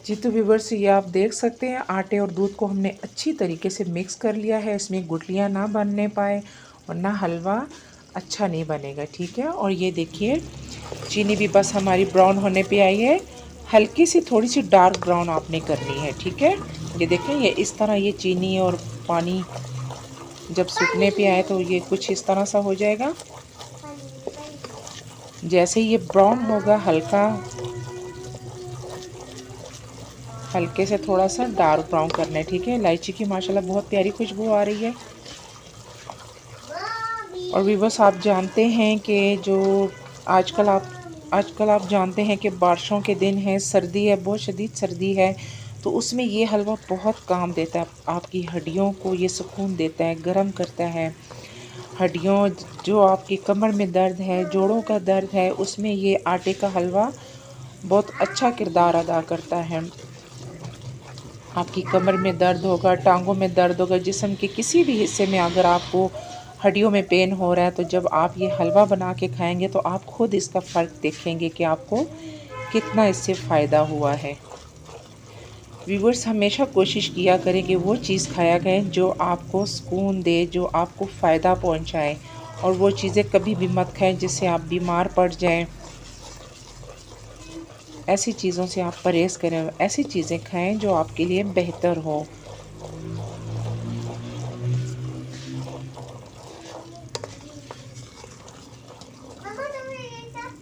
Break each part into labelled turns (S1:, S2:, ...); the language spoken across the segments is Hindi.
S1: जी तो व्यूवर्स, ये आप देख सकते हैं आटे और दूध को हमने अच्छी तरीके से मिक्स कर लिया है। इसमें गुठलियाँ ना बनने पाए और ना हलवा अच्छा नहीं बनेगा, ठीक है। और ये देखिए चीनी भी बस हमारी ब्राउन होने पे आई है। हल्की सी थोड़ी सी डार्क ब्राउन आपने करनी है, ठीक है। ये देखें, ये इस तरह ये चीनी और पानी जब सूखने पे आए तो ये कुछ इस तरह सा हो जाएगा। जैसे ये ब्राउन होगा, हल्के से थोड़ा सा डार्क ब्राउन करना है, ठीक है। इलायची की माशाल्लाह बहुत प्यारी खुशबू आ रही है। और व्यूअर्स, आप जानते हैं कि जो आजकल आप जानते हैं कि बारिशों के दिन हैं, सर्दी है, बहुत शदीद सर्दी है, तो उसमें ये हलवा बहुत काम देता है। आपकी हड्डियों को ये सुकून देता है, गर्म करता है हड्डियों। जो आपकी कमर में दर्द है, जोड़ों का दर्द है, उसमें ये आटे का हलवा बहुत अच्छा किरदार अदा करता है। आपकी कमर में दर्द होगा, टांगों में दर्द होगा, जिस्म के किसी भी हिस्से में अगर आपको हड्डियों में पेन हो रहा है, तो जब आप ये हलवा बना के खाएंगे तो आप खुद इसका फ़र्क देखेंगे कि आपको कितना इससे फ़ायदा हुआ है। व्यूवर्स, हमेशा कोशिश किया करें कि वो चीज़ खाया करें जो आपको सुकून दे, जो आपको फ़ायदा पहुंचाए, और वो चीज़ें कभी भी मत खाएं जिससे आप बीमार पड़ जाएं। ऐसी चीज़ों से आप परहेज़ करें, ऐसी चीज़ें खाएं जो आपके लिए बेहतर हो।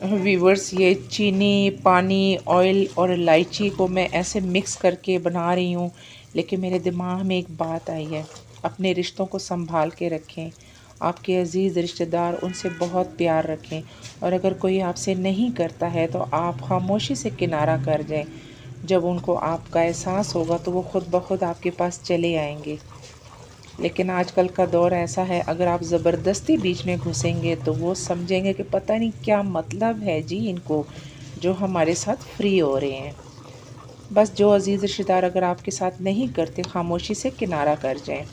S1: व्यूवर्स, ये चीनी, पानी, ऑयल और इलायची को मैं ऐसे मिक्स करके बना रही हूँ, लेकिन मेरे दिमाग में एक बात आई है। अपने रिश्तों को संभाल के रखें, आपके अजीज़ रिश्तेदार, उनसे बहुत प्यार रखें, और अगर कोई आपसे नहीं करता है तो आप खामोशी से किनारा कर जाएं। जब उनको आपका एहसास होगा तो वो खुद ब खुद आपके पास चले आएंगे। लेकिन आजकल का दौर ऐसा है, अगर आप ज़बरदस्ती बीच में घुसेंगे तो वो समझेंगे कि पता नहीं क्या मतलब है जी इनको, जो हमारे साथ फ्री हो रहे हैं। बस जो अजीज़ रिश्तेदार अगर आपके साथ नहीं करते, खामोशी से किनारा कर जाएं।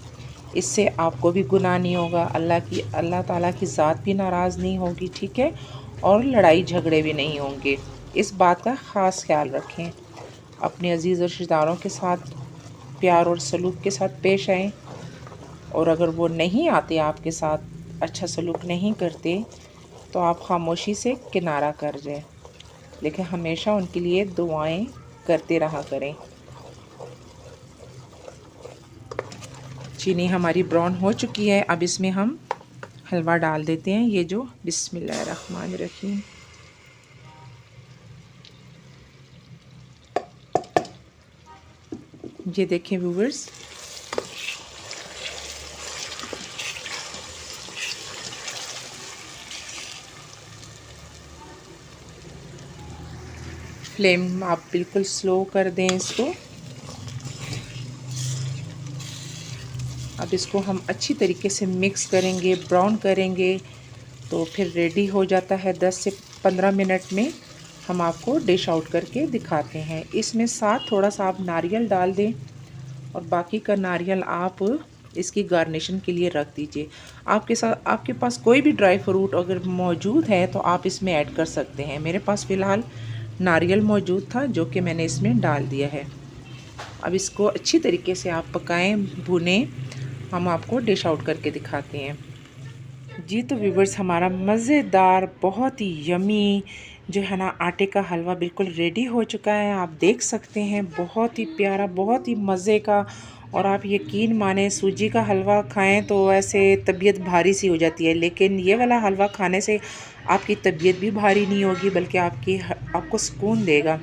S1: इससे आपको भी गुनाह नहीं होगा, अल्लाह ताला की ज़ात भी नाराज़ नहीं होगी, ठीक है। और लड़ाई झगड़े भी नहीं होंगे। इस बात का ख़ास ख्याल रखें। अपने अजीज़ रिश्तेदारों के साथ प्यार और सलूक के साथ पेश आएँ, और अगर वो नहीं आते, आपके साथ अच्छा सलूक नहीं करते, तो आप खामोशी से किनारा कर जाएं। लेकिन हमेशा उनके लिए दुआएं करते रहा करें। चीनी हमारी ब्राउन हो चुकी है। अब इसमें हम हलवा डाल देते हैं, ये जो बिस्मिल्लाहिर्रहमानिर्रहीम। ये देखें व्यूवर्स, फ्लेम आप बिल्कुल स्लो कर दें इसको। अब इसको हम अच्छी तरीके से मिक्स करेंगे, ब्राउन करेंगे, तो फिर रेडी हो जाता है। 10 से 15 मिनट में हम आपको डिश आउट करके दिखाते हैं। इसमें साथ थोड़ा सा आप नारियल डाल दें, और बाकी का नारियल आप इसकी गार्निशिंग के लिए रख दीजिए। आपके पास कोई भी ड्राई फ्रूट अगर मौजूद है तो आप इसमें ऐड कर सकते हैं। मेरे पास फ़िलहाल नारियल मौजूद था, जो कि मैंने इसमें डाल दिया है। अब इसको अच्छी तरीके से आप पकाएं, भुनें। हम आपको डिश आउट करके दिखाते हैं। जी तो व्यूवर्स, हमारा मज़ेदार, बहुत ही यमी जो है ना आटे का हलवा बिल्कुल रेडी हो चुका है। आप देख सकते हैं, बहुत ही प्यारा, बहुत ही मज़े का। और आप यकीन माने, सूजी का हलवा खाएं तो ऐसे तबीयत भारी सी हो जाती है, लेकिन ये वाला हलवा खाने से आपकी तबीयत भी भारी नहीं होगी, बल्कि आपको सुकून देगा।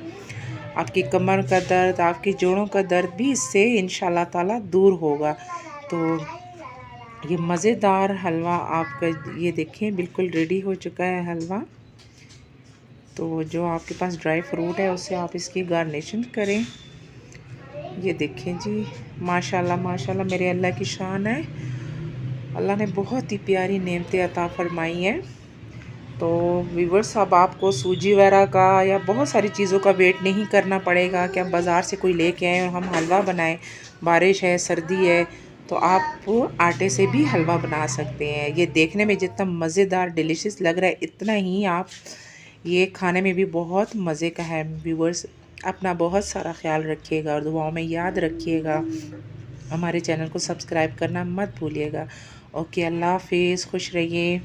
S1: आपकी कमर का दर्द, आपके जोड़ों का दर्द भी इससे इंशाल्लाह ताला दूर होगा। तो ये मज़ेदार हलवा आपका, ये देखें, बिल्कुल रेडी हो चुका है हलवा। तो जो आपके पास ड्राई फ्रूट है उससे आप इसकी गार्निशिंग करें। ये देखें जी, माशाल्लाह माशाल्लाह, मेरे अल्लाह की शान है। अल्लाह ने बहुत ही प्यारी नेमतें अता फरमाई हैं। तो व्यूवर्स, अब आपको सूजी वगैरह का या बहुत सारी चीज़ों का वेट नहीं करना पड़ेगा कि हम बाज़ार से कोई लेके आएँ और हम हलवा बनाएं। बारिश है, सर्दी है, तो आप आटे से भी हलवा बना सकते हैं। ये देखने में जितना मज़ेदार, डिलीशियस लग रहा है, इतना ही आप ये खाने में भी बहुत मज़े का है व्यूवर्स। अपना बहुत सारा ख्याल रखिएगा और दुआओं में याद रखिएगा। हमारे चैनल को सब्सक्राइब करना मत भूलिएगा। ओके, अल्लाह हाफिज़, खुश रहिए।